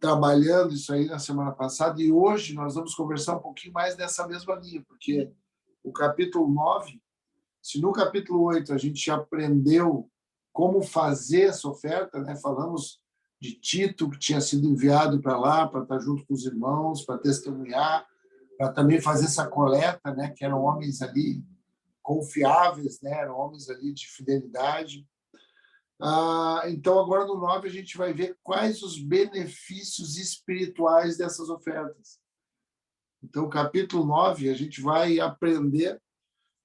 trabalhando isso aí na semana passada, e hoje nós vamos conversar um pouquinho mais dessa mesma linha, porque o capítulo 9, se no capítulo 8 a gente aprendeu como fazer essa oferta, né? Falamos de Tito, que tinha sido enviado para lá, para estar junto com os irmãos, para testemunhar, para também fazer essa coleta, né? Que eram homens ali confiáveis, né? Eram homens ali de fidelidade. Então, agora no 9, a gente vai ver quais os benefícios espirituais dessas ofertas. Então, capítulo 9, a gente vai aprender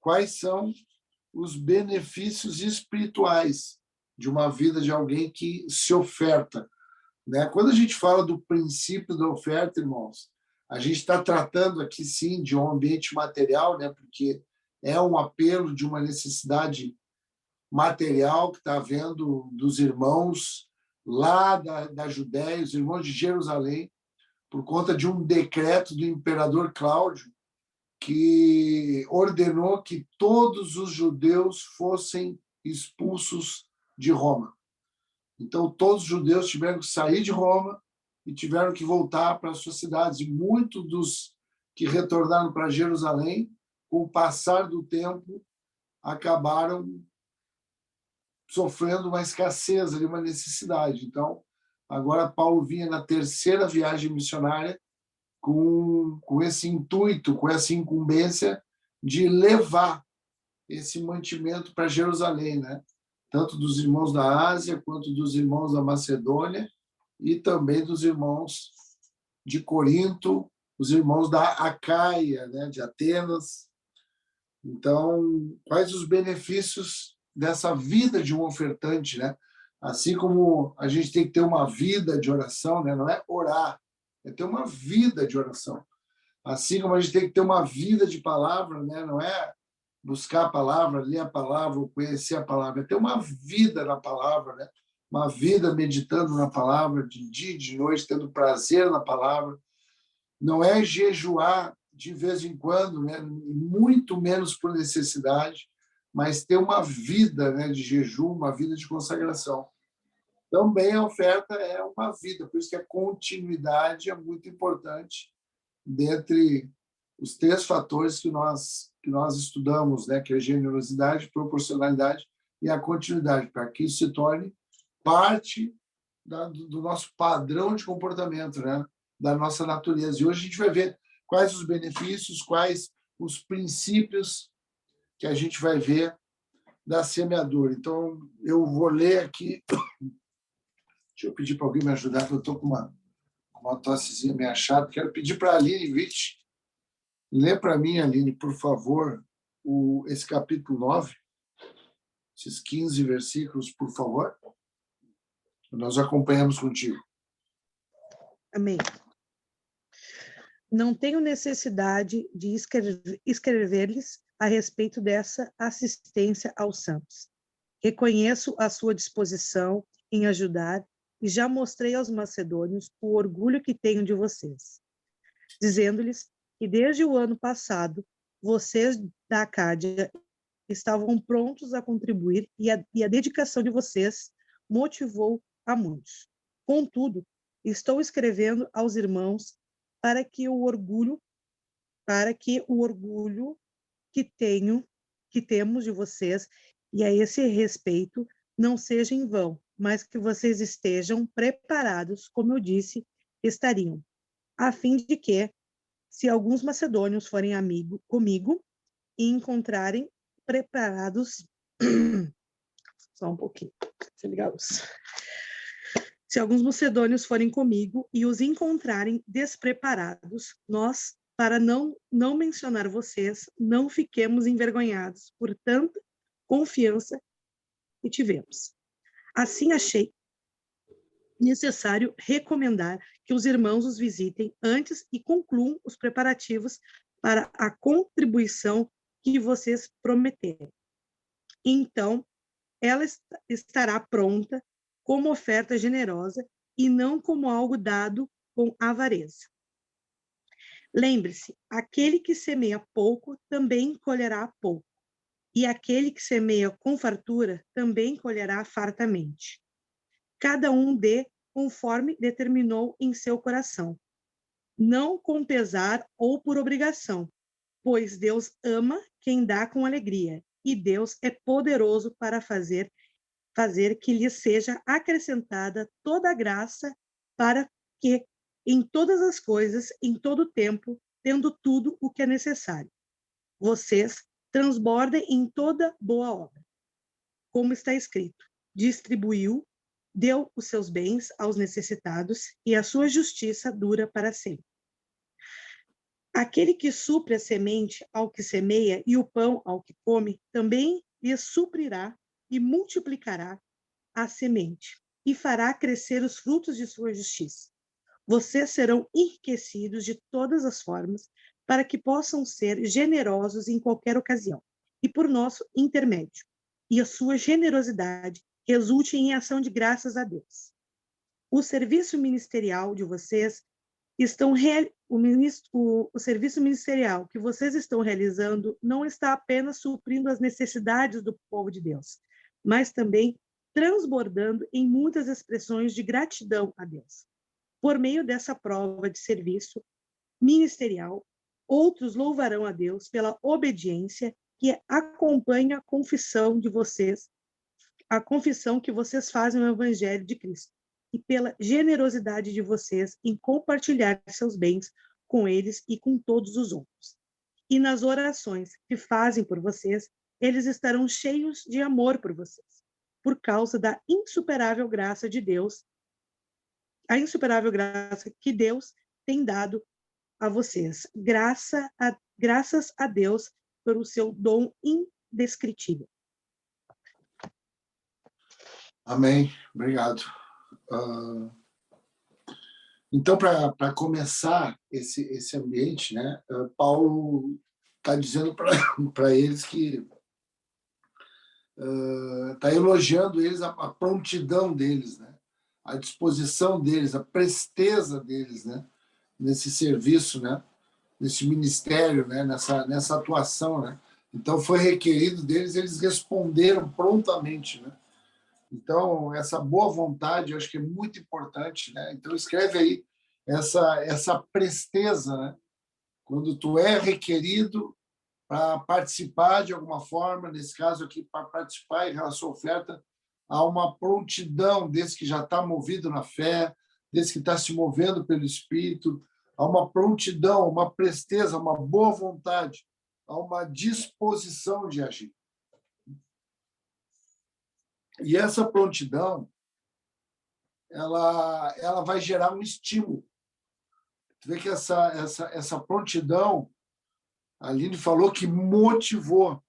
quais são os benefícios espirituais de uma vida de alguém que se oferta, né? Quando a gente fala do princípio da oferta, irmãos, a gente está tratando aqui, sim, de um ambiente material, né? Porque é um apelo de uma necessidade material que está havendo dos irmãos lá da Judéia, os irmãos de Jerusalém, por conta de um decreto do imperador Cláudio, que ordenou que todos os judeus fossem expulsos de Roma. Então, todos os judeus tiveram que sair de Roma e tiveram que voltar para as suas cidades. E muitos dos que retornaram para Jerusalém, com o passar do tempo, acabaram sofrendo uma escassez, uma necessidade. Então, agora Paulo vinha na terceira viagem missionária com esse intuito, com essa incumbência de levar esse mantimento para Jerusalém, né? Tanto dos irmãos da Ásia, quanto dos irmãos da Macedônia e também dos irmãos de Corinto, os irmãos da Acaia, né? De Atenas. Então, quais os benefícios dessa vida de um ofertante, né? Assim como a gente tem que ter uma vida de oração, né? Não é orar, é ter uma vida de oração. Assim como a gente tem que ter uma vida de palavra, né? Não é buscar a palavra, ler a palavra, ou conhecer a palavra, é ter uma vida na palavra, né? Uma vida meditando na palavra, de dia e de noite, tendo prazer na palavra. Não é jejuar de vez em quando, né? Muito menos por necessidade, mas ter uma vida, né, de jejum, uma vida de consagração. Também a oferta é uma vida, por isso que a continuidade é muito importante dentre os 3 fatores que nós estudamos, né, que é a generosidade, proporcionalidade e a continuidade, para que isso se torne parte do nosso padrão de comportamento, né, da nossa natureza. E hoje a gente vai ver quais os benefícios, quais os princípios que a gente vai ver da semeadura. Então, eu vou ler aqui. Deixa eu pedir para alguém me ajudar, porque eu estou com uma tossezinha meio chata. Quero pedir para a Aline Witt. Lê para mim, Aline, por favor, esse capítulo 9, esses 15 versículos, por favor. Nós acompanhamos contigo. Amém. Não tenho necessidade de escrever-lhes a respeito dessa assistência aos santos. Reconheço a sua disposição em ajudar e já mostrei aos macedônios o orgulho que tenho de vocês, dizendo-lhes que desde o ano passado vocês da Acádia estavam prontos a contribuir e a dedicação de vocês motivou a muitos. Contudo, estou escrevendo aos irmãos para que o orgulho que temos de vocês e a esse respeito não seja em vão, mas que vocês estejam preparados, como eu disse, estariam, a fim de que, se alguns macedônios forem comigo e encontrarem preparados, só um pouquinho, deixa eu ligar a luz. Se alguns macedônios forem comigo e os encontrarem despreparados, nós, para não mencionar vocês, não fiquemos envergonhados por tanta confiança que tivemos. Assim, achei necessário recomendar que os irmãos os visitem antes e concluam os preparativos para a contribuição que vocês prometerem. Então, ela estará pronta como oferta generosa e não como algo dado com avareza. Lembre-se, aquele que semeia pouco também colherá pouco, e aquele que semeia com fartura também colherá fartamente. Cada um dê conforme determinou em seu coração, não com pesar ou por obrigação, pois Deus ama quem dá com alegria, e Deus é poderoso para fazer que lhe seja acrescentada toda a graça, para que, em todas as coisas, em todo o tempo, tendo tudo o que é necessário, vocês transbordem em toda boa obra. Como está escrito, distribuiu, deu os seus bens aos necessitados, e a sua justiça dura para sempre. Aquele que supre a semente ao que semeia e o pão ao que come, também lhe suprirá e multiplicará a semente, e fará crescer os frutos de sua justiça. Vocês serão enriquecidos de todas as formas, para que possam ser generosos em qualquer ocasião, e por nosso intermédio. E a sua generosidade resulte em ação de graças a Deus. O serviço ministerial de vocês o serviço ministerial que vocês estão realizando não está apenas suprindo as necessidades do povo de Deus, mas também transbordando em muitas expressões de gratidão a Deus. Por meio dessa prova de serviço ministerial, outros louvarão a Deus pela obediência que acompanha a confissão de vocês, a confissão que vocês fazem no Evangelho de Cristo, e pela generosidade de vocês em compartilhar seus bens com eles e com todos os outros. E nas orações que fazem por vocês, eles estarão cheios de amor por vocês, por causa da insuperável graça de Deus, a insuperável graça que Deus tem dado a vocês. Graças a Deus pelo seu dom indescritível. Amém. Obrigado. Então, para começar esse ambiente, né, Paulo está dizendo para eles que está elogiando eles a prontidão deles, né, a disposição deles, a presteza deles, né, nesse serviço, né, nesse ministério, né, nessa atuação, né. Então, foi requerido deles, eles responderam prontamente, né. Então, essa boa vontade, eu acho que é muito importante, né? Então, escreve aí essa presteza, né? Quando tu é requerido para participar de alguma forma, nesse caso aqui, para participar em relação à oferta, há uma prontidão desse que já está movido na fé, desse que está se movendo pelo Espírito, há uma prontidão, uma presteza, uma boa vontade, há uma disposição de agir. E essa prontidão, ela vai gerar um estímulo. Tu vê que essa prontidão, a Aline falou que motivou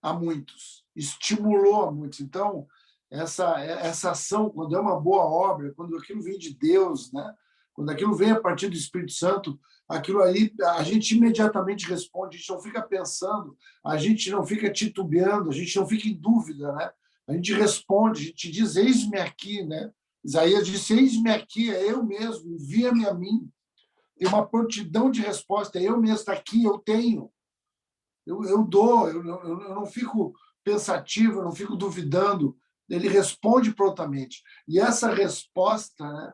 a muitos, estimulou a muitos. Então, essa ação, quando é uma boa obra, quando aquilo vem de Deus, né? Quando aquilo vem a partir do Espírito Santo, aquilo aí, a gente imediatamente responde, a gente não fica pensando, a gente não fica titubeando, a gente não fica em dúvida, né? A gente responde, a gente diz, eis-me aqui, né? Isaías disse, eis-me aqui, é eu mesmo, envia-me a mim. Tem uma prontidão de resposta, é eu mesmo, está aqui, eu tenho. Eu dou, eu não fico pensativo, eu não fico duvidando. Ele responde prontamente. E essa resposta, né,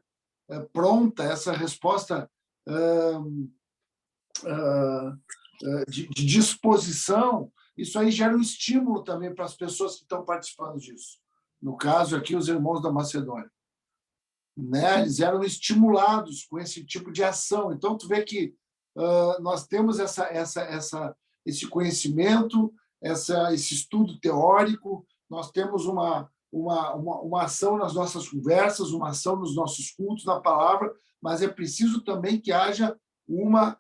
pronta, essa resposta de disposição, isso aí gera um estímulo também para as pessoas que estão participando disso. No caso aqui, os irmãos da Macedônia. Né? Eles eram estimulados com esse tipo de ação. Então, tu vê que nós temos esse conhecimento, esse estudo teórico, nós temos uma ação nas nossas conversas, uma ação nos nossos cultos, na palavra, mas é preciso também que haja uma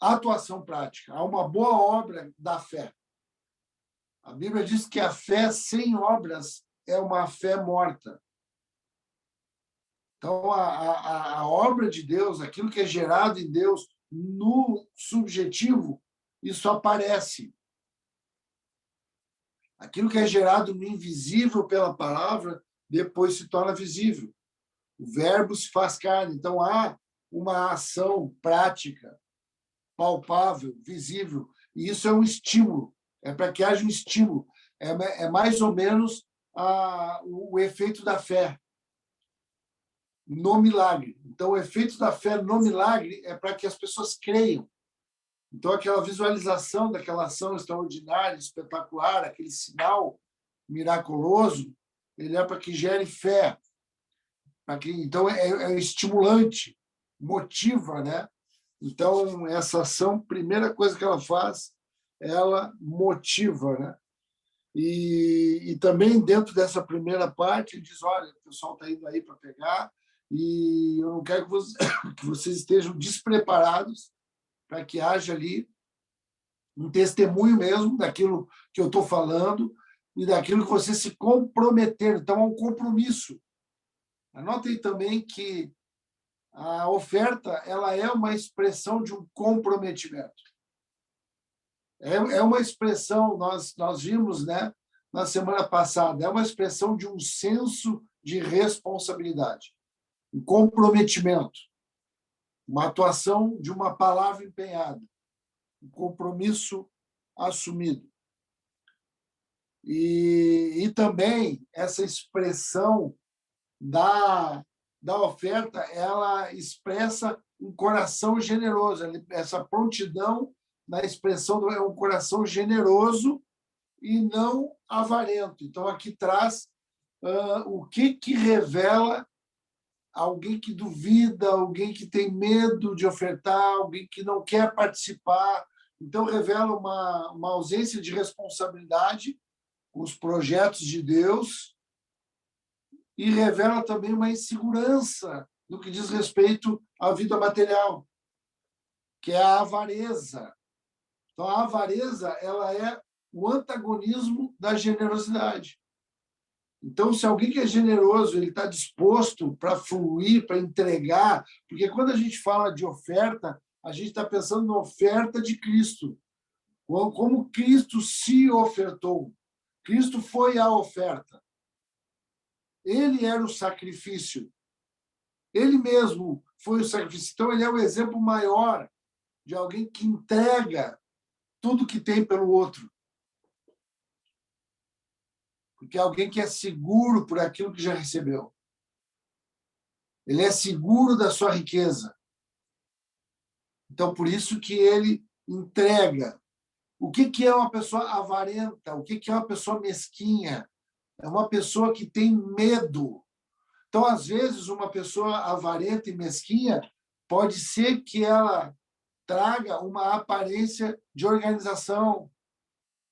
atuação prática, há uma boa obra da fé. A Bíblia diz que a fé sem obras é uma fé morta. Então, a obra de Deus, aquilo que é gerado em Deus no subjetivo, isso aparece. Aquilo que é gerado no invisível pela palavra, depois se torna visível. O verbo se faz carne. Então, há uma ação prática, palpável, visível. E isso é um estímulo. É para que haja um estímulo. É mais ou menos o efeito da fé. no milagre. Então, o efeito da fé no milagre é para que as pessoas creiam. Então, aquela visualização daquela ação extraordinária, espetacular, aquele sinal miraculoso, ele é para que gere fé. Então, é estimulante, motiva, né? Então, essa ação, primeira coisa que ela faz, ela motiva, né? E também, dentro dessa primeira parte, ele diz, olha, o pessoal está indo aí para pegar e eu não quero que vocês estejam despreparados para que haja ali um testemunho mesmo daquilo que eu estou falando e daquilo que vocês se comprometeram. Então, é um compromisso. Anotem também que a oferta ela é uma expressão de um comprometimento. É uma expressão, nós vimos, né, na semana passada, é uma expressão de um senso de responsabilidade, um comprometimento, uma atuação de uma palavra empenhada, um compromisso assumido. E também essa expressão da oferta, ela expressa um coração generoso, essa prontidão na expressão é um coração generoso e não avarento. Então, aqui traz o que revela alguém que duvida, alguém que tem medo de ofertar, alguém que não quer participar. Então, revela uma ausência de responsabilidade com os projetos de Deus e revela também uma insegurança no que diz respeito à vida material, que é a avareza. Então, a avareza ela é o antagonismo da generosidade. Então, se alguém que é generoso, ele está disposto para fluir, para entregar, porque quando a gente fala de oferta, a gente está pensando na oferta de Cristo, como Cristo se ofertou. Cristo foi a oferta. Ele era o sacrifício. Ele mesmo foi o sacrifício. Então, ele é o exemplo maior de alguém que entrega tudo que tem pelo outro. Porque é alguém que é seguro por aquilo que já recebeu. Ele é seguro da sua riqueza. Então, por isso que ele entrega. O que é uma pessoa avarenta? O que é uma pessoa mesquinha? É uma pessoa que tem medo. Então, às vezes, uma pessoa avarenta e mesquinha pode ser que ela traga uma aparência de organização,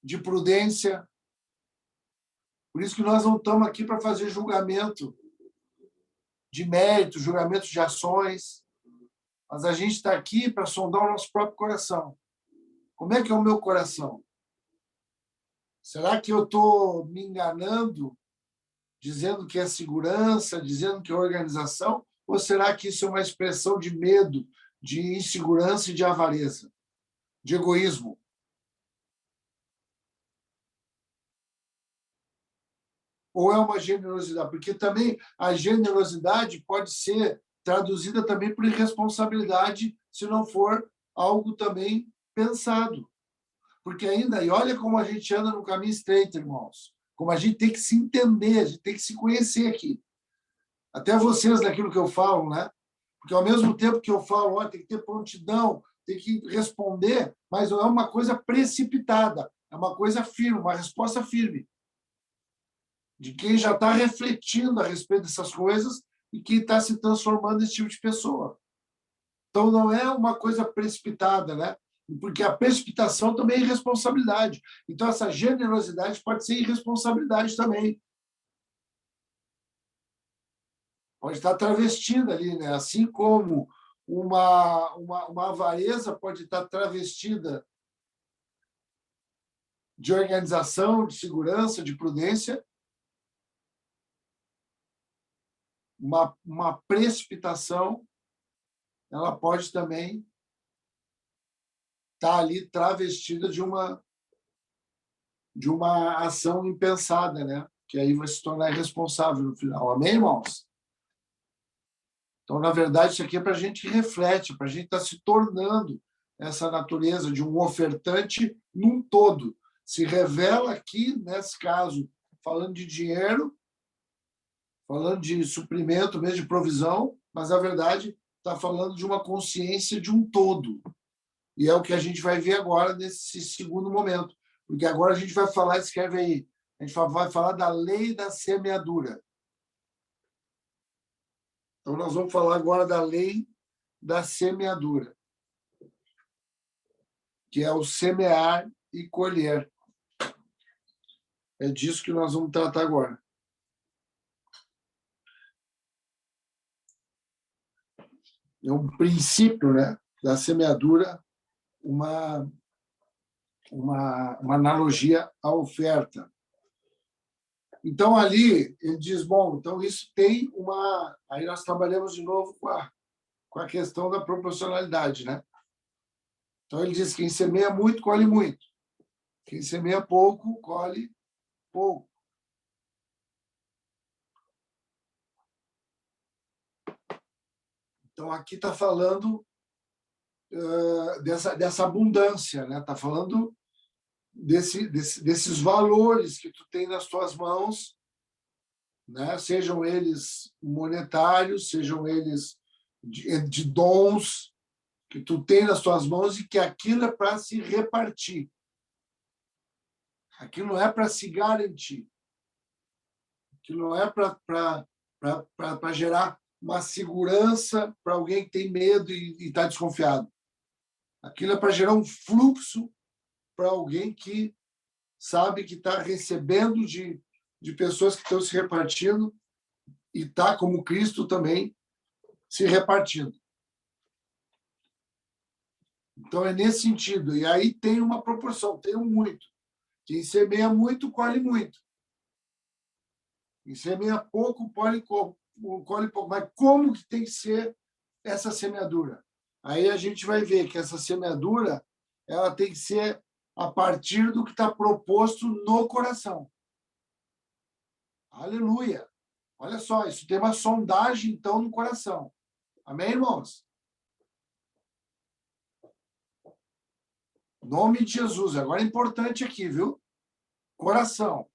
de prudência. Por isso que nós não estamos aqui para fazer julgamento de mérito, julgamento de ações, mas a gente está aqui para sondar o nosso próprio coração. Como é que é o meu coração? Será que eu estou me enganando, dizendo que é segurança, dizendo que é organização, ou será que isso é uma expressão de medo, de insegurança e de avareza, de egoísmo? Ou é uma generosidade? Porque também a generosidade pode ser traduzida também por irresponsabilidade, se não for algo também pensado. Porque ainda, e olha como a gente anda no caminho estreito, irmãos, como a gente tem que se entender, a gente tem que se conhecer aqui. Até vocês daquilo que eu falo, né? Porque ao mesmo tempo que eu falo, ó, tem que ter prontidão, tem que responder, mas não é uma coisa precipitada, é uma coisa firme, uma resposta firme. De quem já está refletindo a respeito dessas coisas e quem está se transformando nesse tipo de pessoa. Então, não é uma coisa precipitada, né? Porque a precipitação também é irresponsabilidade. Então, essa generosidade pode ser irresponsabilidade também. Pode estar travestida ali, né? Assim como uma avareza pode estar travestida de organização, de segurança, de prudência, uma precipitação, ela pode também estar ali travestida de uma ação impensada, né? Que aí vai se tornar irresponsável no final. Amém, irmãos? Então, na verdade, isso aqui é para a gente que reflete, para a gente estar se tornando essa natureza de um ofertante num todo. Se revela aqui, nesse caso, falando de dinheiro, falando de suprimento, mesmo de provisão, mas, na verdade, está falando de uma consciência de um todo. E é o que a gente vai ver agora nesse segundo momento. Porque agora a gente vai falar, escreve aí, a gente vai falar da lei da semeadura. Então, nós vamos falar agora da lei da semeadura, que é o semear e colher. É disso que nós vamos tratar agora. É um princípio, né, da semeadura, uma analogia à oferta. Então, ali, ele diz, bom, então isso tem uma... Aí nós trabalhamos de novo com a questão da proporcionalidade, né? Então, ele diz, quem semeia muito, colhe muito. Quem semeia pouco, colhe pouco. Então, aqui está falando dessa abundância, né? Está falando desses valores que tu tem nas tuas mãos, né? Sejam eles monetários, sejam eles de dons que tu tem nas tuas mãos e que aquilo é para se repartir. Aquilo não é para se garantir. Aquilo não é para gerar uma segurança para alguém que tem medo e está desconfiado. Aquilo é para gerar um fluxo para alguém que sabe que está recebendo de pessoas que estão se repartindo e está, como Cristo também, se repartindo. Então, é nesse sentido. E aí tem uma proporção, tem um muito. Quem semeia muito, colhe muito. Quem semeia pouco, colhe pouco. Mas como que tem que ser essa semeadura? Aí a gente vai ver que essa semeadura ela tem que ser a partir do que está proposto no coração. Aleluia! Olha só, isso tem uma sondagem, então, no coração. Amém, irmãos? Em nome de Jesus. Agora é importante aqui, viu? Coração.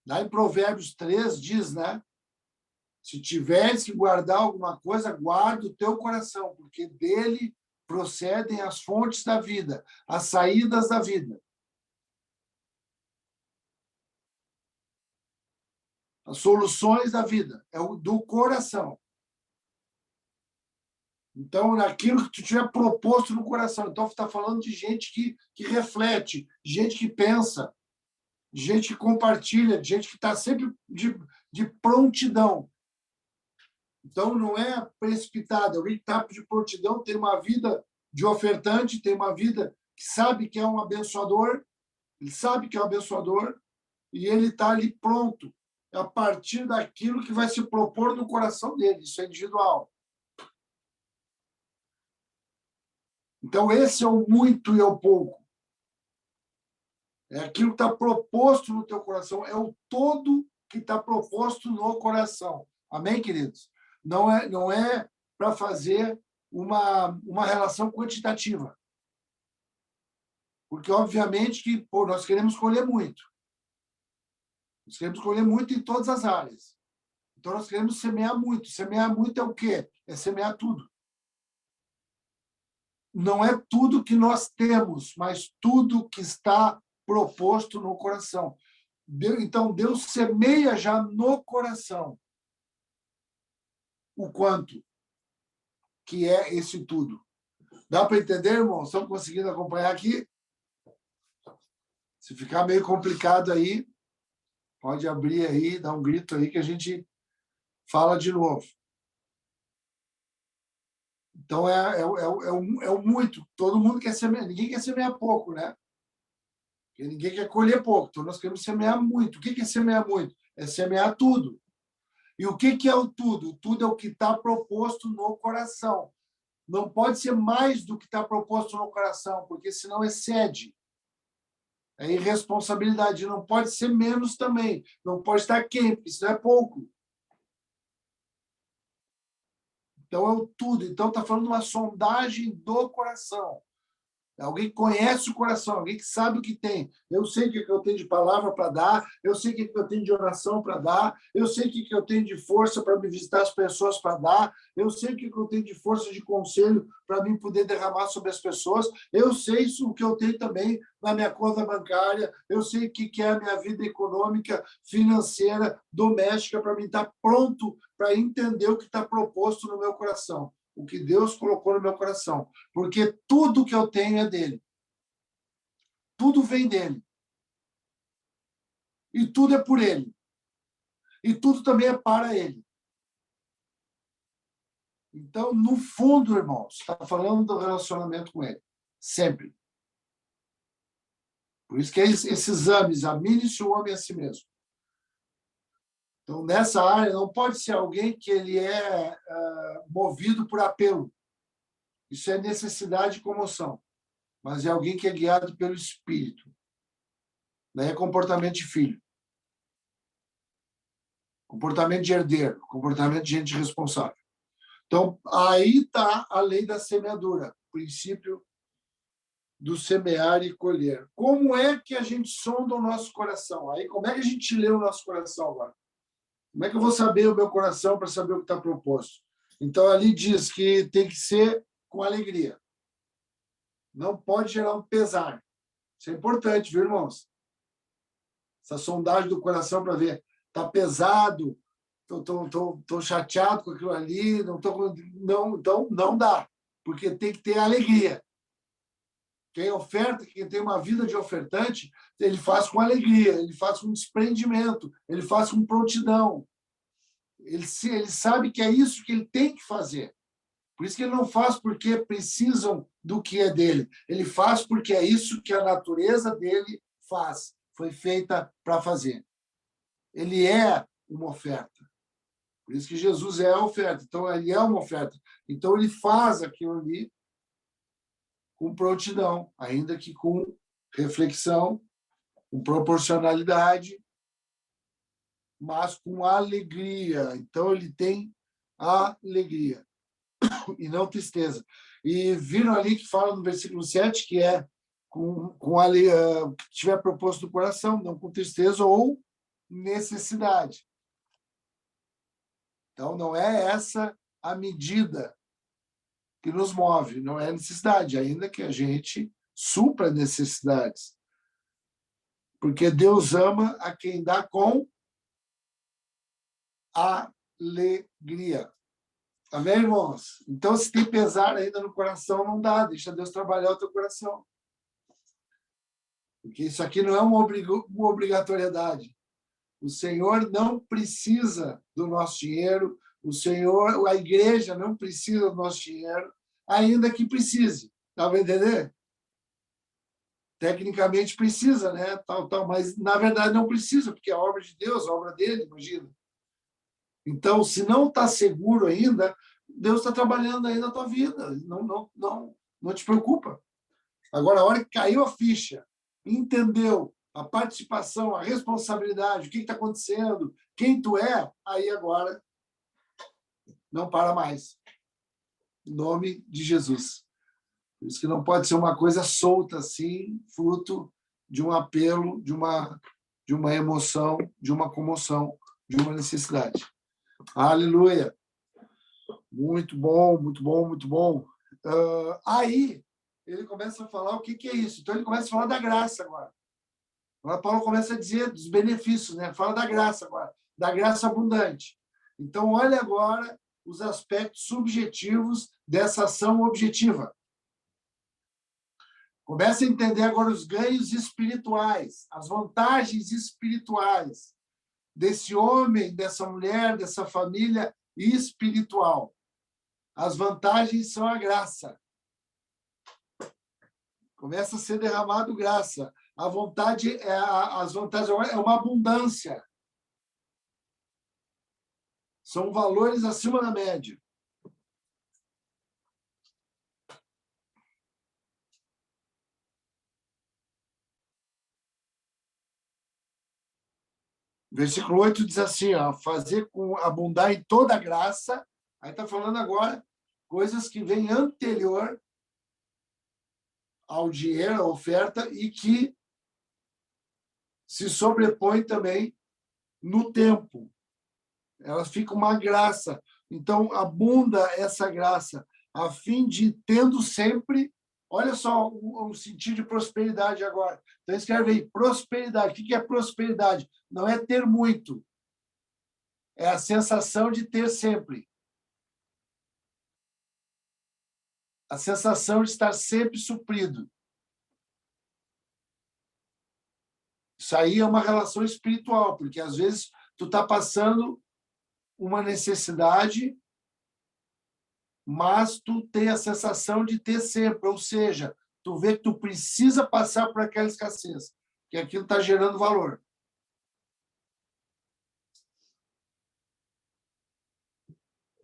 Lá em Provérbios 3 diz, né? Se tiveres que guardar alguma coisa, guarda o teu coração, porque dele procedem as fontes da vida, as saídas da vida. As soluções da vida. É o do coração. Então, naquilo que tu tiver proposto no coração. Então, está falando de gente que reflete, gente que pensa, gente que compartilha, gente que está sempre de prontidão. Então, não é precipitado. Alguém que está de prontidão tem uma vida de ofertante, tem uma vida que sabe que é um abençoador, ele sabe que é um abençoador, e ele está ali pronto, a partir daquilo que vai se propor no coração dele. Isso é individual. Então, esse é o muito e é o pouco. É aquilo que está proposto no teu coração, é o todo que está proposto no coração. Amém, queridos? Não é para fazer uma relação quantitativa. Porque, obviamente, que nós queremos colher muito. Nós queremos colher muito em todas as áreas. Então, nós queremos semear muito. Semear muito é o quê? É semear tudo. Não é tudo que nós temos, mas tudo que está proposto no coração. Então, Deus semeia já no coração o quanto que é esse tudo. Dá para entender, irmão? Estão conseguindo acompanhar aqui? Se ficar meio complicado aí, pode abrir aí, dar um grito aí que a gente fala de novo. Então, é o muito. Todo mundo quer semear. Ninguém quer semear pouco, né? Porque ninguém quer colher pouco. Então, nós queremos semear muito. O que é semear muito? É semear tudo. E o que é o tudo? O tudo é o que está proposto no coração. Não pode ser mais do que está proposto no coração, porque senão excede. É irresponsabilidade. Não pode ser menos também. Não pode estar quente, porque senão é pouco. Então, é o tudo. Então, está falando de uma sondagem do coração. Alguém que conhece o coração, alguém que sabe o que tem. Eu sei o que eu tenho de palavra para dar, eu sei o que eu tenho de oração para dar, eu sei o que eu tenho de força para me visitar as pessoas para dar, eu sei o que eu tenho de força de conselho para mim poder derramar sobre as pessoas, eu sei isso, o que eu tenho também na minha conta bancária, eu sei o que é a minha vida econômica, financeira, doméstica, para mim estar pronto para entender o que está proposto no meu coração, o que Deus colocou no meu coração, porque tudo que eu tenho é dele. Tudo vem dele. E tudo é por ele. E tudo também é para ele. Então, no fundo, irmãos, está falando do relacionamento com ele. Sempre. Por isso que é esse exame, examine-se o homem a si mesmo. Então, nessa área, não pode ser alguém que ele é movido por apelo. Isso é necessidade e comoção. Mas é alguém que é guiado pelo Espírito. Daí é comportamento de filho. Comportamento de herdeiro. Comportamento de gente responsável. Então, aí está a lei da semeadura. O princípio do semear e colher. Como é que a gente sonda o nosso coração? Aí, como é que a gente lê o nosso coração agora? Como é que eu vou saber o meu coração para saber o que está proposto? Então, ali diz que tem que ser com alegria. Não pode gerar um pesar. Isso é importante, viu, irmãos? Essa sondagem do coração para ver. Está pesado, estou chateado com aquilo ali, então não dá. Porque tem que ter alegria. Quem oferta, quem tem uma vida de ofertante, ele faz com alegria, ele faz com desprendimento, ele faz com prontidão. Ele sabe que é isso que ele tem que fazer. Por isso que ele não faz porque precisam do que é dele. Ele faz porque é isso que a natureza dele faz. Foi feita para fazer. Ele é uma oferta. Por isso que Jesus é a oferta. Então, ele é uma oferta. Então, ele faz aquilo ali com prontidão, ainda que com reflexão, com proporcionalidade, mas com alegria. Então, ele tem alegria e não tristeza. E viram ali que fala no versículo 7 que é com alegria, que tiver proposto no coração, não com tristeza ou necessidade. Então, não é essa a medida que nos move, não é necessidade, ainda que a gente supra necessidades. Porque Deus ama a quem dá com alegria. Amém, irmãos? Então, se tem pesar ainda no coração, não dá. Deixa Deus trabalhar o teu coração. Porque isso aqui não é uma obrigatoriedade. O Senhor não precisa do nosso dinheiro. O Senhor, a igreja não precisa do nosso dinheiro, ainda que precise. Dá para entender? Tecnicamente precisa, né? Mas, na verdade, não precisa, porque é a obra de Deus, a obra dele, imagina. Então, se não está seguro ainda, Deus está trabalhando aí na tua vida. Não te preocupa. Agora, a hora que caiu a ficha, entendeu a participação, a responsabilidade, o que está acontecendo, quem tu é, aí agora não para mais. Em nome de Jesus. Por isso que não pode ser uma coisa solta assim, fruto de um apelo, de uma emoção, de uma comoção, de uma necessidade. Aleluia! Muito bom, muito bom, muito bom. Aí, ele começa a falar o que é isso. Então, ele começa a falar da graça agora. Agora, Paulo começa a dizer dos benefícios, né? Fala da graça agora, da graça abundante. Então, olha agora os aspectos subjetivos dessa ação objetiva. Começa a entender agora os ganhos espirituais, as vantagens espirituais desse homem, dessa mulher, dessa família espiritual. As vantagens são a graça. Começa a ser derramado graça. A vontade as vantagens é uma abundância. São valores acima da média. Versículo 8 diz assim, fazer com abundar em toda a graça. Aí está falando agora coisas que vêm anterior ao dinheiro, à oferta, e que se sobrepõe também no tempo. Ela fica uma graça. Então, abunda essa graça, a fim de, tendo sempre... Olha só o sentido de prosperidade agora. Então, escreve aí, prosperidade. O que é prosperidade? Não é ter muito. É a sensação de ter sempre. A sensação de estar sempre suprido. Isso aí é uma relação espiritual, porque às vezes tu está passando uma necessidade, mas tu tem a sensação de ter sempre, ou seja, tu vê que tu precisa passar por aquela escassez, que aquilo está gerando valor.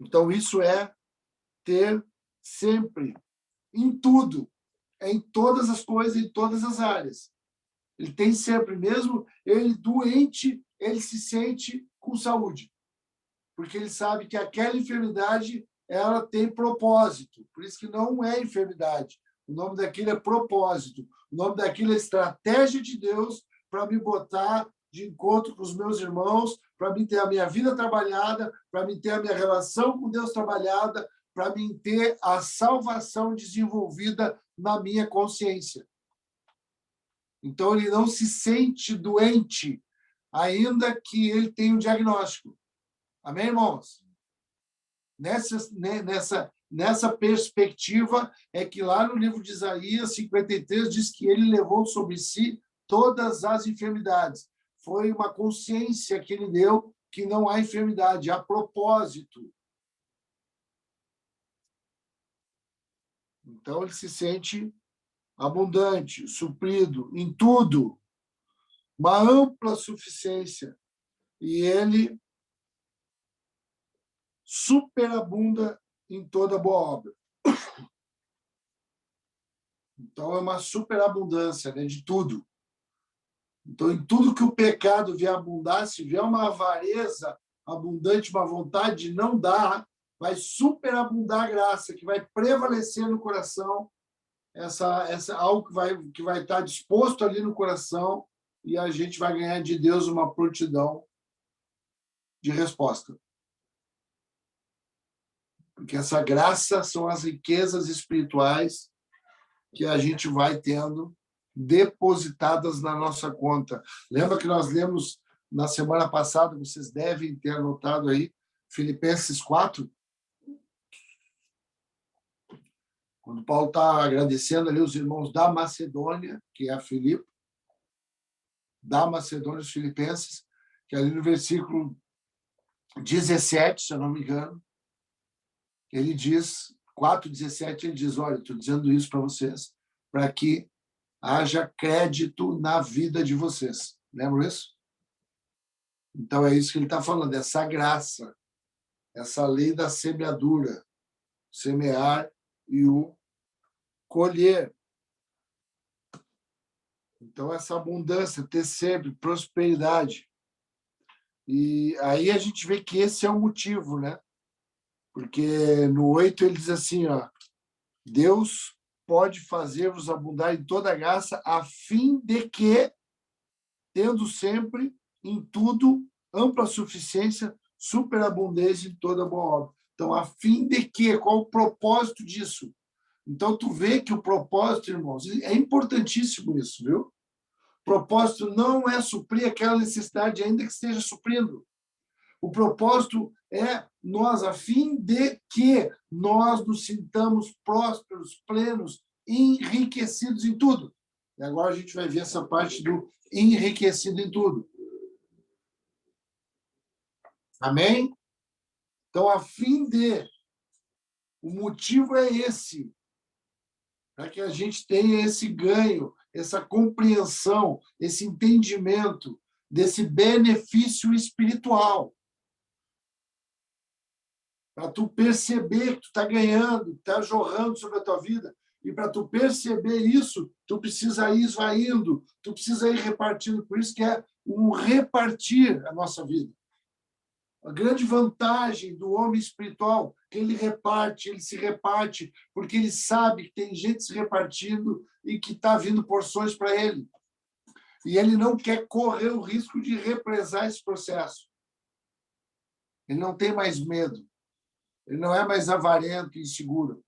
Então, isso é ter sempre, em tudo, em todas as coisas, em todas as áreas. Ele tem sempre, mesmo ele doente, ele se sente com saúde, porque ele sabe que aquela enfermidade ela tem propósito, por isso que não é enfermidade. O nome daquilo é propósito, o nome daquilo é estratégia de Deus para me botar de encontro com os meus irmãos, para mim ter a minha vida trabalhada, para mim ter a minha relação com Deus trabalhada, para mim ter a salvação desenvolvida na minha consciência. Então, ele não se sente doente, ainda que ele tenha um diagnóstico. Amém, irmãos? Nessa perspectiva, é que lá no livro de Isaías 53 diz que ele levou sobre si todas as enfermidades. Foi uma consciência que ele deu que não há enfermidade, há propósito. Então, ele se sente abundante, suprido em tudo, uma ampla suficiência. E ele superabunda em toda boa obra. Então, é uma superabundância, né, de tudo. Então, em tudo que o pecado vier abundar, se vier uma avareza abundante, uma vontade de não dar, vai superabundar a graça, que vai prevalecer no coração, algo que vai estar disposto ali no coração, e a gente vai ganhar de Deus uma prontidão de resposta. Porque essa graça são as riquezas espirituais que a gente vai tendo depositadas na nossa conta. Lembra que nós lemos na semana passada, vocês devem ter anotado aí, Filipenses 4? Quando Paulo está agradecendo ali os irmãos da Macedônia, que é a Filipe, da Macedônia, os filipenses, que ali no versículo 17, se eu não me engano, ele diz, 4:17, ele diz, olha, estou dizendo isso para vocês, para que haja crédito na vida de vocês. Lembra isso? Então, é isso que ele está falando, essa graça, essa lei da semeadura, semear e o colher. Então, essa abundância, ter sempre prosperidade. E aí a gente vê que esse é o motivo, né? Porque no 8 ele diz assim, ó, Deus pode fazer-vos abundar em toda graça, a fim de que, tendo sempre, em tudo, ampla suficiência, superabundância em toda boa obra. Então, a fim de que? Qual o propósito disso? Então, tu vê que o propósito, irmãos, é importantíssimo isso, viu? O propósito não é suprir aquela necessidade, ainda que esteja suprindo. O propósito é nós, a fim de que nós nos sintamos prósperos, plenos, enriquecidos em tudo. E agora a gente vai ver essa parte do enriquecido em tudo. Amém? Então, a fim de... O motivo é esse, para que a gente tenha esse ganho, essa compreensão, esse entendimento desse benefício espiritual. Para tu perceber que tu está ganhando, está jorrando sobre a tua vida. E para tu perceber isso, tu precisa ir esvaindo, tu precisa ir repartindo. Por isso que é um repartir a nossa vida. A grande vantagem do homem espiritual, que ele se reparte, porque ele sabe que tem gente se repartindo e que está vindo porções para ele. E ele não quer correr o risco de represar esse processo. Ele não tem mais medo. Ele não é mais avarento e inseguro.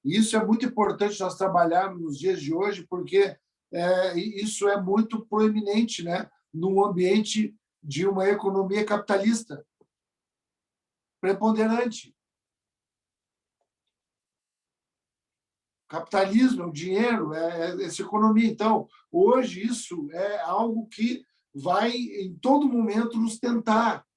E isso é muito importante nós trabalharmos nos dias de hoje, porque isso é muito proeminente, né, num ambiente de uma economia capitalista preponderante. Capitalismo, o dinheiro, essa economia. Então, hoje, isso é algo que vai, em todo momento, nos tentar.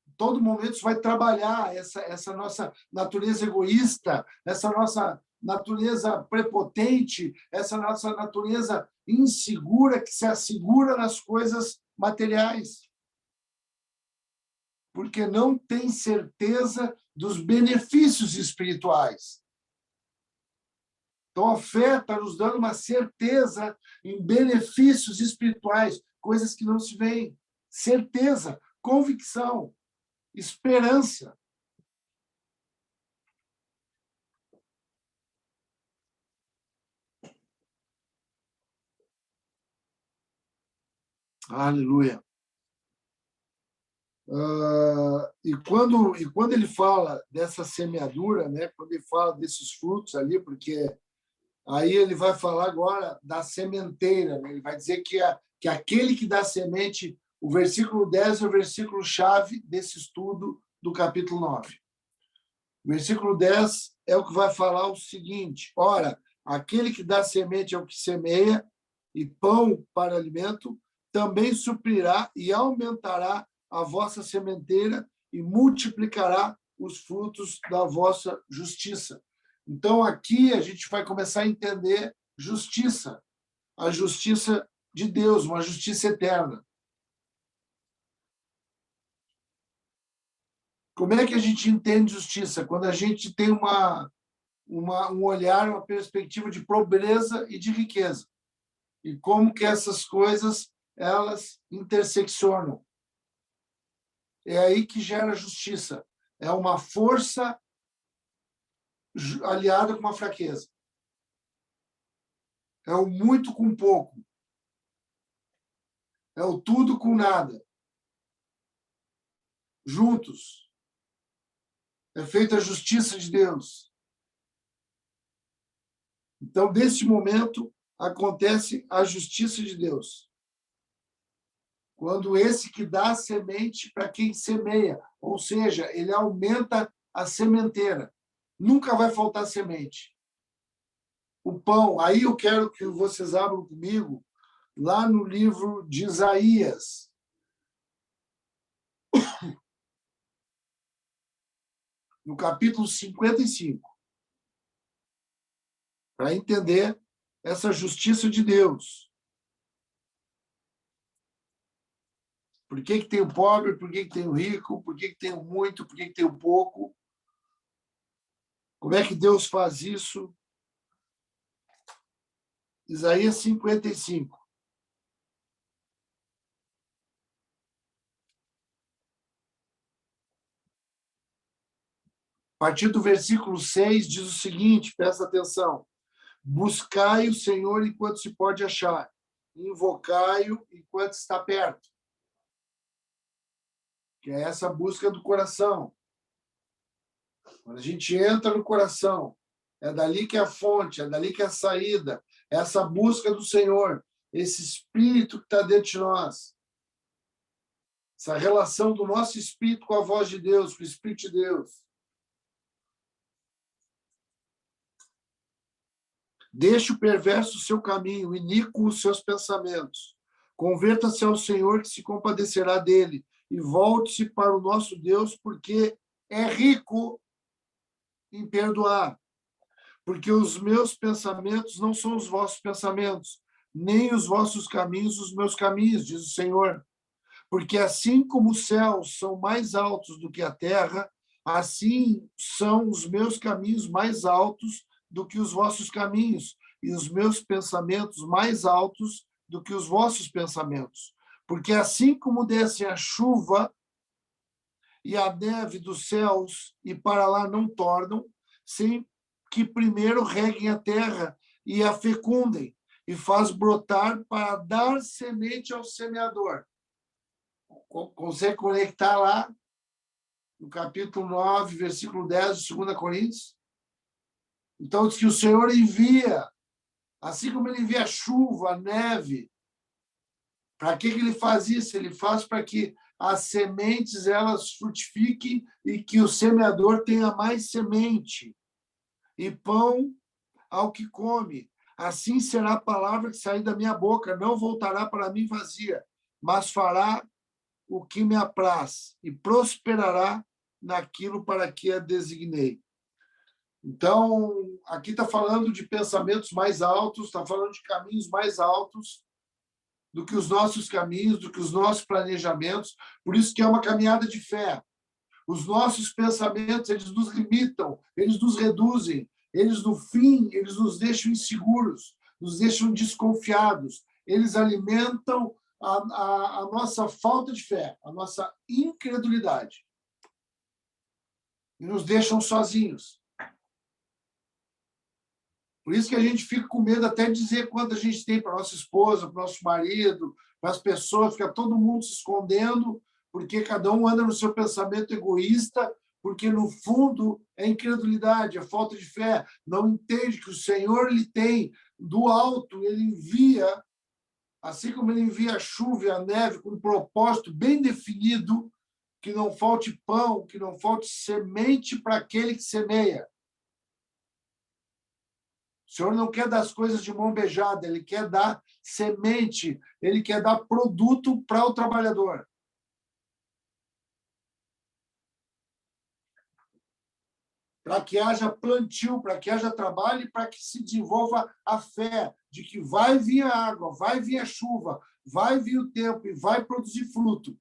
Em todo momento, isso vai trabalhar essa nossa natureza egoísta, essa nossa natureza prepotente, essa nossa natureza insegura, que se assegura nas coisas materiais. Porque não tem certeza dos benefícios espirituais. Então, a fé está nos dando uma certeza em benefícios espirituais, coisas que não se veem. Certeza, convicção, esperança. Aleluia. E quando ele fala dessa semeadura, né, quando ele fala desses frutos ali, porque aí ele vai falar agora da sementeira, né? Ele vai dizer que aquele que dá semente, o versículo 10 é o versículo-chave desse estudo do capítulo 9. O versículo 10 é o que vai falar o seguinte: ora, aquele que dá semente é o que semeia, e pão para alimento, também suprirá e aumentará a vossa sementeira e multiplicará os frutos da vossa justiça. Então, aqui a gente vai começar a entender justiça, a justiça de Deus, uma justiça eterna. Como é que a gente entende justiça? Quando a gente tem um olhar, uma perspectiva de pobreza e de riqueza. E como que essas coisas, elas interseccionam. É aí que gera justiça. É uma força aliada com uma fraqueza. É o muito com pouco. É o tudo com nada. Juntos. É feita a justiça de Deus. Então, neste momento, acontece a justiça de Deus. Quando esse que dá a semente para quem semeia, ou seja, ele aumenta a sementeira. Nunca vai faltar semente. O pão, aí eu quero que vocês abram comigo, lá no livro de Isaías. No capítulo 55. Para entender essa justiça de Deus. Por que tem o pobre, por que tem o rico, por que tem o muito, por que tem o pouco? Como é que Deus faz isso? Isaías 55. A partir do versículo 6 diz o seguinte, presta atenção. Buscai o Senhor enquanto se pode achar, invocai-o enquanto está perto. Que é essa busca do coração. Quando a gente entra no coração, é dali que é a fonte, é dali que é a saída, é essa busca do Senhor, esse espírito que está dentro de nós, essa relação do nosso espírito com a voz de Deus, com o Espírito de Deus. Deixe o perverso o seu caminho, o iníquo os seus pensamentos. Converta-se ao Senhor, que se compadecerá dele, e volte-se para o nosso Deus, porque é rico em perdoar. Porque os meus pensamentos não são os vossos pensamentos, nem os vossos caminhos os meus caminhos, diz o Senhor. Porque assim como os céus são mais altos do que a terra, assim são os meus caminhos mais altos do que os vossos caminhos, e os meus pensamentos mais altos do que os vossos pensamentos. Porque assim como desce a chuva e a neve dos céus, e para lá não tornam, sem que primeiro reguem a terra e a fecundem, e faz brotar para dar semente ao semeador. Consegue conectar lá no capítulo 9, versículo 10 de 2 Coríntios? Então, diz que o Senhor envia, assim como ele envia a chuva, a neve. Para que ele faz isso? Ele faz para que as sementes elas frutifiquem e que o semeador tenha mais semente e pão ao que come. Assim será a palavra que sair da minha boca, não voltará para mim vazia, mas fará o que me apraz e prosperará naquilo para que a designei. Então, aqui está falando de pensamentos mais altos, está falando de caminhos mais altos do que os nossos caminhos, do que os nossos planejamentos. Por isso que é uma caminhada de fé. Os nossos pensamentos, eles nos limitam, eles nos reduzem, eles, no fim, eles nos deixam inseguros, nos deixam desconfiados, eles alimentam a nossa falta de fé, a nossa incredulidade. E nos deixam sozinhos. Por isso que a gente fica com medo até de dizer quanto a gente tem para nossa esposa, para nosso marido, para as pessoas, fica todo mundo se escondendo, porque cada um anda no seu pensamento egoísta, porque no fundo é incredulidade, é falta de fé, não entende que o Senhor lhe tem do alto, ele envia, assim como ele envia a chuva e a neve com um propósito bem definido, que não falte pão, que não falte semente para aquele que semeia. O Senhor não quer dar as coisas de mão beijada, ele quer dar semente, ele quer dar produto para o trabalhador. Para que haja plantio, para que haja trabalho e para que se desenvolva a fé de que vai vir a água, vai vir a chuva, vai vir o tempo e vai produzir fruto.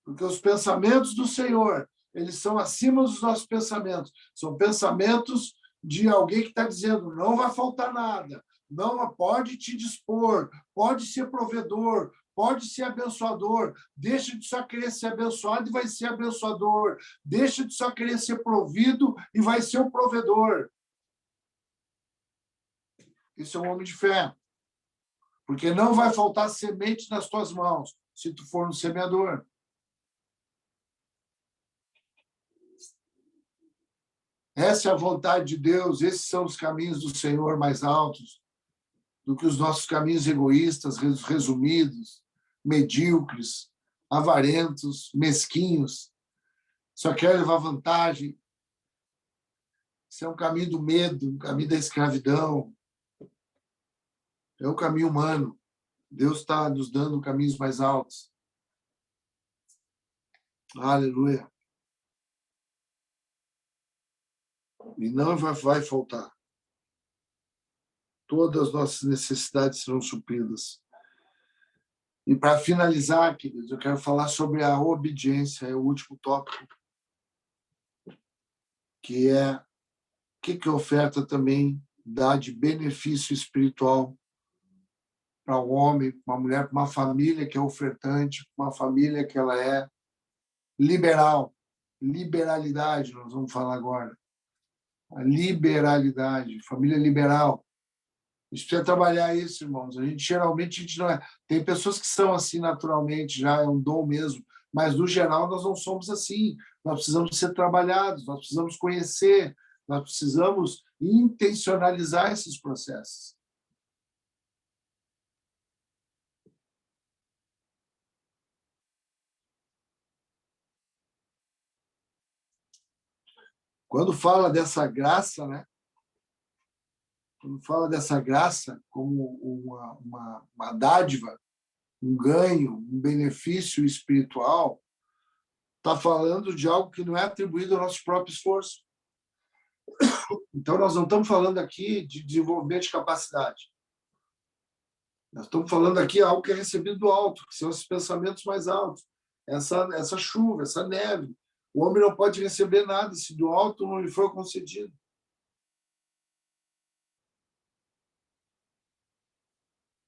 Porque os pensamentos do Senhor, eles são acima dos nossos pensamentos. São pensamentos de alguém que está dizendo, não vai faltar nada, não pode te dispor, pode ser provedor, pode ser abençoador, deixa de só querer ser abençoado e vai ser abençoador, deixa de só querer ser provido e vai ser o provedor. Isso é um homem de fé. Porque não vai faltar semente nas tuas mãos, se tu for um semeador. Essa é a vontade de Deus, esses são os caminhos do Senhor mais altos do que os nossos caminhos egoístas, resumidos, medíocres, avarentos, mesquinhos, só quer levar vantagem. Isso é um caminho do medo, um caminho da escravidão. É o caminho humano. Deus está nos dando caminhos mais altos. Aleluia. E não vai faltar. Todas as nossas necessidades serão supridas. E para finalizar, queridos, eu quero falar sobre a obediência, é o último tópico, que é o que a oferta também dá de benefício espiritual para um homem, para uma mulher, para uma família que é ofertante, para uma família que ela é liberal. Liberalidade, nós vamos falar agora. A liberalidade, família liberal. A gente precisa trabalhar isso, irmãos. Geralmente, a gente não é. Tem pessoas que são assim naturalmente, já é um dom mesmo, mas, no geral, nós não somos assim. Nós precisamos ser trabalhados, nós precisamos conhecer, nós precisamos intencionalizar esses processos. Quando fala dessa graça, né? Quando fala dessa graça como uma dádiva, um ganho, um benefício espiritual, está falando de algo que não é atribuído ao nosso próprio esforço. Então, nós não estamos falando aqui de desenvolvimento de capacidade. Nós estamos falando aqui de algo que é recebido do alto, que são esses pensamentos mais altos. Essa chuva, essa neve. O homem não pode receber nada se do alto não lhe for concedido.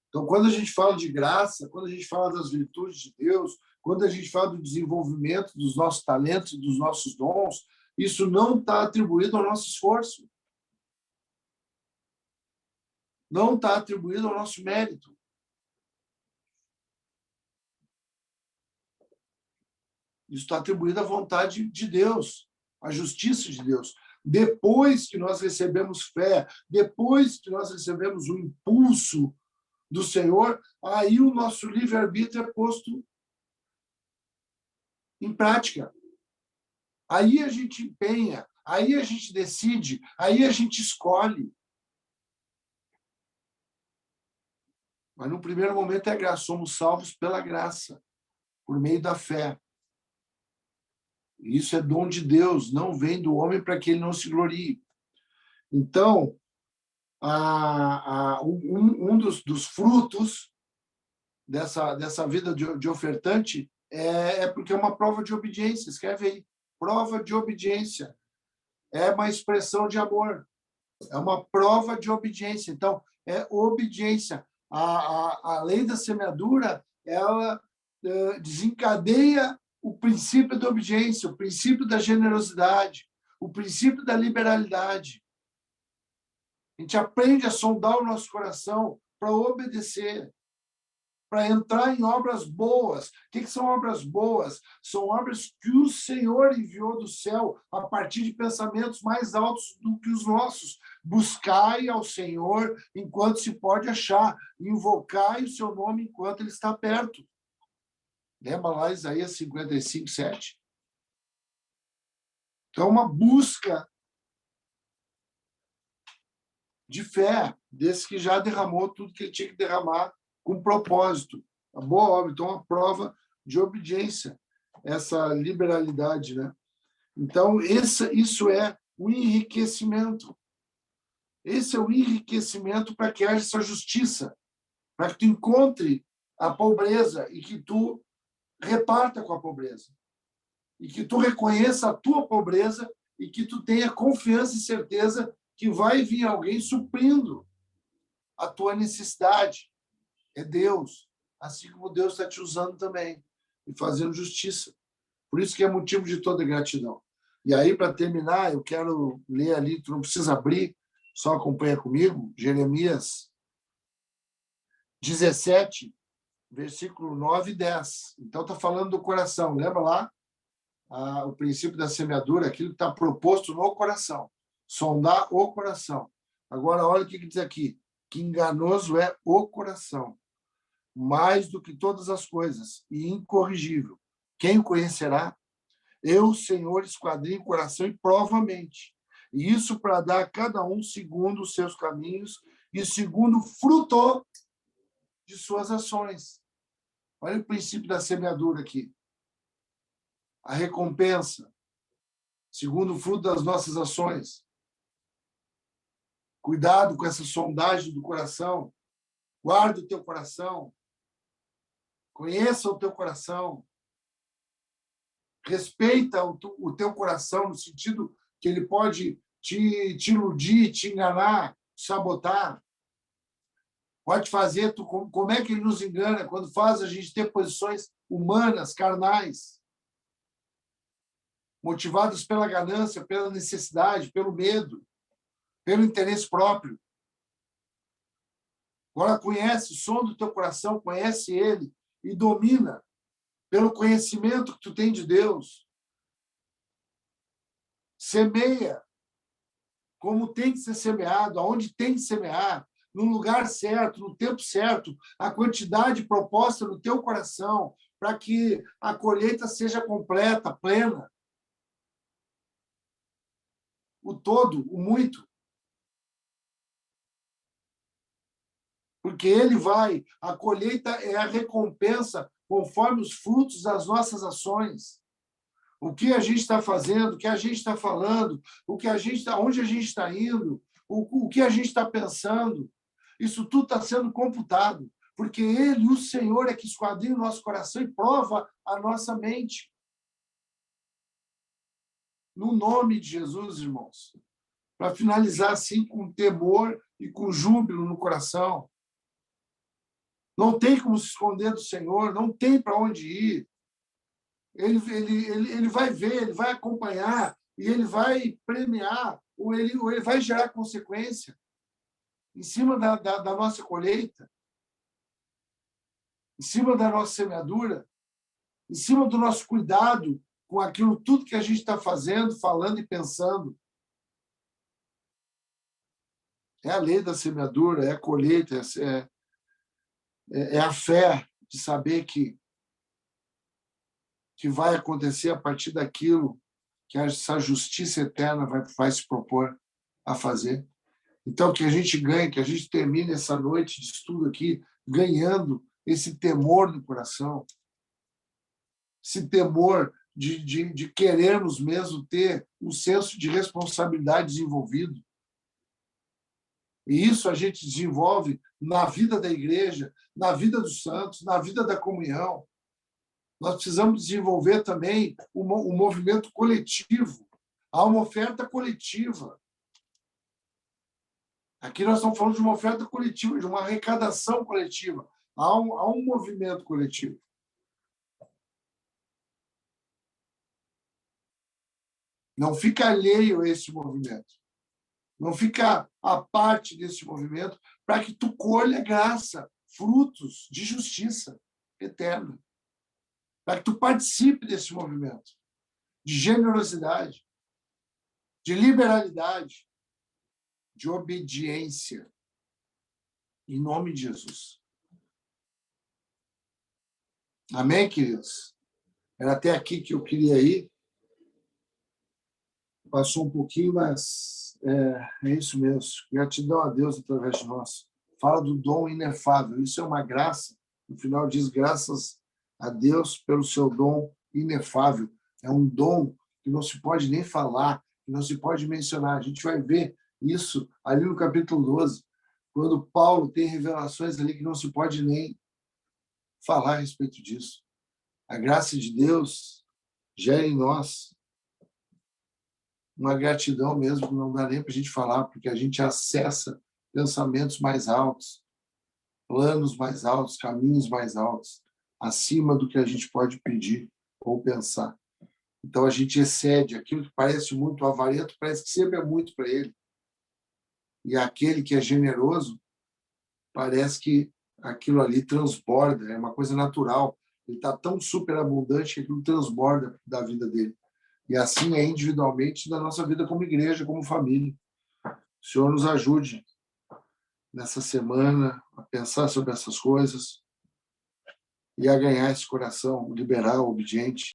Então, quando a gente fala de graça, quando a gente fala das virtudes de Deus, quando a gente fala do desenvolvimento dos nossos talentos, dos nossos dons, isso não está atribuído ao nosso esforço. Não está atribuído ao nosso mérito. Isso está atribuído à vontade de Deus, à justiça de Deus. Depois que nós recebemos fé, depois que nós recebemos o impulso do Senhor, aí o nosso livre-arbítrio é posto em prática. Aí a gente empenha, aí a gente decide, aí a gente escolhe. Mas no primeiro momento é graça, somos salvos pela graça, por meio da fé. Isso é dom de Deus, não vem do homem para que ele não se glorie. Então, um dos frutos dessa vida de ofertante é porque é uma prova de obediência. Escreve aí, prova de obediência. É uma expressão de amor. É uma prova de obediência. Então, é obediência. A lei da semeadura, ela desencadeia o princípio da obediência, o princípio da generosidade, o princípio da liberalidade. A gente aprende a sondar o nosso coração para obedecer, para entrar em obras boas. O que são obras boas? São obras que o Senhor enviou do céu a partir de pensamentos mais altos do que os nossos. Buscai ao Senhor enquanto se pode achar, invocai o seu nome enquanto ele está perto. Lembra lá Isaías 55, 7? Então, uma busca de fé, desse que já derramou tudo que ele tinha que derramar com propósito. Uma boa obra, então, uma prova de obediência, essa liberalidade, né? Então, isso é o enriquecimento. Esse é o enriquecimento para que haja essa justiça, para que tu encontre a pobreza e que tu reparta com a pobreza. E que tu reconheça a tua pobreza e que tu tenha confiança e certeza que vai vir alguém suprindo a tua necessidade. É Deus, assim como Deus está te usando também e fazendo justiça. Por isso que é motivo de toda gratidão. E aí, para terminar, eu quero ler ali, tu não precisa abrir, só acompanha comigo, Jeremias 17, versículo 9 e 10. Então, está falando do coração. Lembra lá? O princípio da semeadura, aquilo que está proposto no coração. Sondar o coração. Agora, olha o que diz aqui. Que enganoso é o coração, mais do que todas as coisas, e incorrigível. Quem o conhecerá? Eu, Senhor, esquadrinho o coração e provo a mente. E isso para dar a cada um segundo os seus caminhos e segundo o fruto de suas ações. Olha o princípio da semeadura aqui. A recompensa, segundo o fruto das nossas ações. Cuidado com essa sondagem do coração. Guarda o teu coração. Conheça o teu coração. Respeita o teu coração, no sentido que ele pode te iludir, te enganar, sabotar. Pode fazer, como é que ele nos engana? Quando faz a gente ter posições humanas, carnais, motivadas pela ganância, pela necessidade, pelo medo, pelo interesse próprio. Agora conhece o som do teu coração, conhece ele e domina pelo conhecimento que tu tem de Deus. Semeia como tem que ser semeado, aonde tem que semear, no lugar certo, no tempo certo, a quantidade proposta no teu coração, para que a colheita seja completa, plena. O todo, o muito. Porque a colheita é a recompensa conforme os frutos das nossas ações. O que a gente está fazendo, o que a gente está falando, onde a gente está indo, o que a gente está pensando. Isso tudo está sendo computado, porque Ele, o Senhor, é que esquadrinha o nosso coração e prova a nossa mente. No nome de Jesus, irmãos. Para finalizar assim com temor e com júbilo no coração. Não tem como se esconder do Senhor, não tem para onde ir. ele vai ver, ele vai acompanhar, e ele vai premiar, ou ele vai gerar consequência em cima da nossa colheita, em cima da nossa semeadura, em cima do nosso cuidado com aquilo tudo que a gente está fazendo, falando e pensando. É a lei da semeadura, é a colheita, é a fé de saber que vai acontecer a partir daquilo que essa justiça eterna vai se propor a fazer. Então, que a gente ganhe, que a gente termine essa noite de estudo aqui ganhando esse temor no coração, esse temor de querermos mesmo ter um senso de responsabilidade desenvolvido. E isso a gente desenvolve na vida da igreja, na vida dos santos, na vida da comunhão. Nós precisamos desenvolver também um movimento coletivo. Há uma oferta coletiva. Aqui nós estamos falando de uma oferta coletiva, de uma arrecadação coletiva. Há um movimento coletivo. Não fica alheio a esse movimento. Não fica à parte desse movimento para que tu colha graça, frutos de justiça eterna. Para que tu participe desse movimento de generosidade, de liberalidade, de obediência. Em nome de Jesus. Amém, queridos? Era até aqui que eu queria ir. Passou um pouquinho, mas é isso mesmo. Gratidão a Deus através de nós. Fala do dom inefável. Isso é uma graça. No final diz, graças a Deus pelo seu dom inefável. É um dom que não se pode nem falar, que não se pode mencionar. A gente vai ver isso ali no capítulo 12, quando Paulo tem revelações ali que não se pode nem falar a respeito disso. A graça de Deus gera em nós uma gratidão mesmo, que não dá nem para a gente falar, porque a gente acessa pensamentos mais altos, planos mais altos, caminhos mais altos, acima do que a gente pode pedir ou pensar. Então a gente excede aquilo que parece muito avarento, parece que sempre é muito para ele. E aquele que é generoso, parece que aquilo ali transborda, é uma coisa natural. Ele está tão superabundante que aquilo transborda da vida dele. E assim é individualmente na nossa vida como igreja, como família. O Senhor nos ajude nessa semana a pensar sobre essas coisas e a ganhar esse coração liberal, obediente,